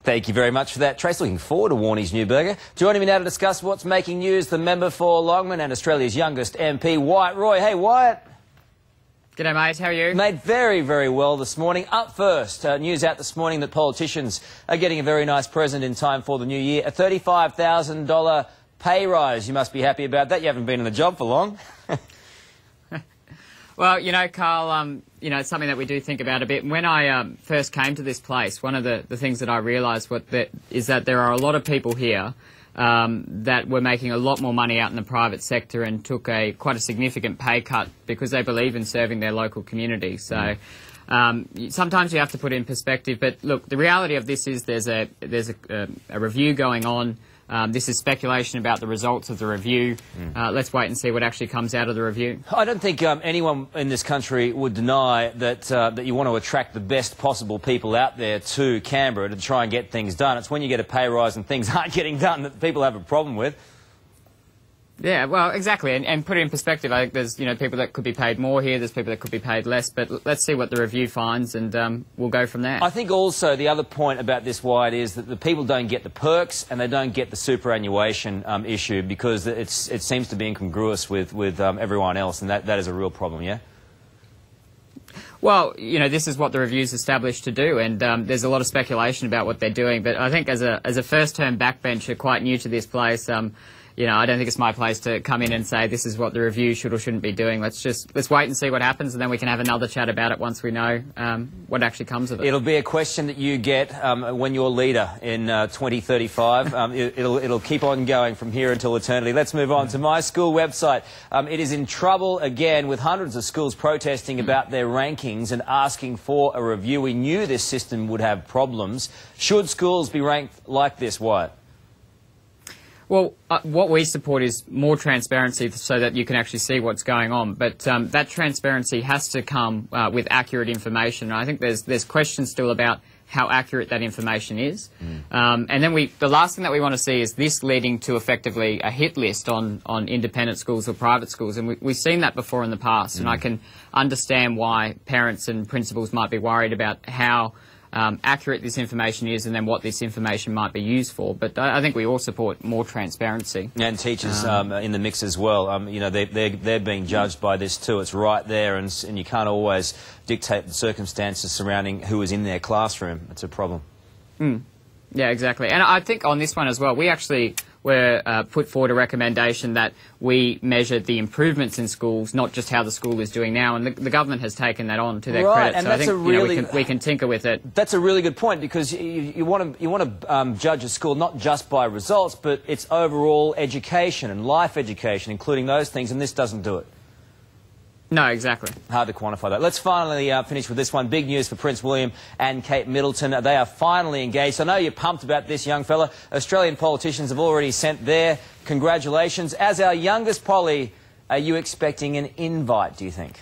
Thank you very much for that, Trace. Looking forward to Warnie's new burger. Joining me now to discuss what's making news, the member for Longman and Australia's youngest MP, Wyatt Roy. Hey, Wyatt. G'day, mate. How are you? Mate, very, very well this morning. Up first, news out this morning that politicians are getting a very nice present in time for the new year, a $35,000 pay rise. You must be happy about that. You haven't been in the job for long. Well, you know, Carl, it's something that we do think about a bit. When I first came to this place, one of the things that I realised is that there are a lot of people here that were making a lot more money out in the private sector and took quite a significant pay cut because they believe in serving their local community. So sometimes you have to put it in perspective. But look, the reality of this is there's a review going on. This is speculation about the results of the review. Let's wait and see what actually comes out of the review. I don't think anyone in this country would deny that that you want to attract the best possible people out there to Canberra to try and get things done. It's when you get a pay rise and things aren't getting done that people have a problem with. Yeah, well, exactly, and put it in perspective, I think there's people that could be paid more here, there's people that could be paid less, but let's see what the review finds and we'll go from there. I think also the other point about this, Wyatt, is that the people don't get the perks and they don't get the superannuation issue because it seems to be incongruous with everyone else, and that is a real problem, yeah? Well, this is what the review's established to do, and there's a lot of speculation about what they're doing, but I think as a first-term backbencher quite new to this place, I don't think it's my place to come in and say this is what the review should or shouldn't be doing. Let's wait and see what happens, and then we can have another chat about it once we know what actually comes of it. It'll be a question that you get when you're leader in 2035. It'll keep on going from here until eternity. Let's move on to my school website. It is in trouble again with hundreds of schools protesting about their rankings and asking for a review. We knew this system would have problems. Should schools be ranked like this, Wyatt? Well, what we support is more transparency so that you can actually see what's going on. But that transparency has to come with accurate information. And I think there's questions still about how accurate that information is. And then the last thing that we want to see is this leading to effectively a hit list on independent schools or private schools. And we've seen that before in the past. And I can understand why parents and principals might be worried about how accurate this information is and then what this information might be used for. But I think we all support more transparency. And teachers in the mix as well. They're being judged by this too. It's right there, and you can't always dictate the circumstances surrounding who is in their classroom. It's a problem. Yeah, exactly. And I think on this one as well, we actually put forward a recommendation that we measure the improvements in schools, not just how the school is doing now. And the government has taken that on to their credit. And so I think we can tinker with it. That's a really good point, because you want to judge a school not just by results, but its overall education and life education, including those things, and this doesn't do it. No, exactly. Hard to quantify that. Let's finally finish with this one. Big news for Prince William and Kate Middleton. They are finally engaged. I know you're pumped about this, young fella. Australian politicians have already sent their congratulations. As our youngest Polly, are you expecting an invite, do you think?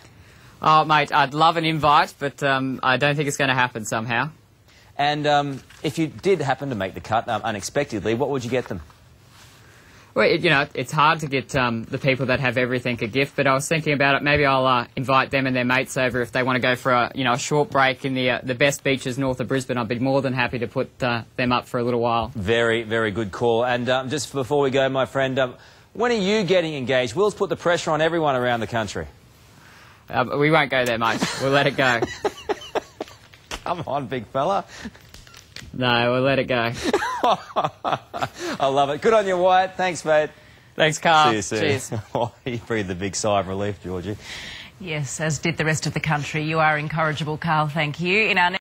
Oh, mate, I'd love an invite, but I don't think it's going to happen somehow. And if you did happen to make the cut unexpectedly, what would you get them? Well, it's hard to get the people that have everything a gift, but I was thinking about it. Maybe I'll invite them and their mates over if they want to go for a short break in the best beaches north of Brisbane. I'd be more than happy to put them up for a little while. Very, very good call. And just before we go, my friend, when are you getting engaged? Will's put the pressure on everyone around the country. We won't go there, mate. We'll let it go. Come on, big fella. No, we'll let it go. I love it. Good on you, Wyatt. Thanks, mate. Thanks, Carl. See you soon. Cheers. You breathed a big sigh of relief, Georgie. Yes, as did the rest of the country. You are incorrigible, Carl. Thank you. In our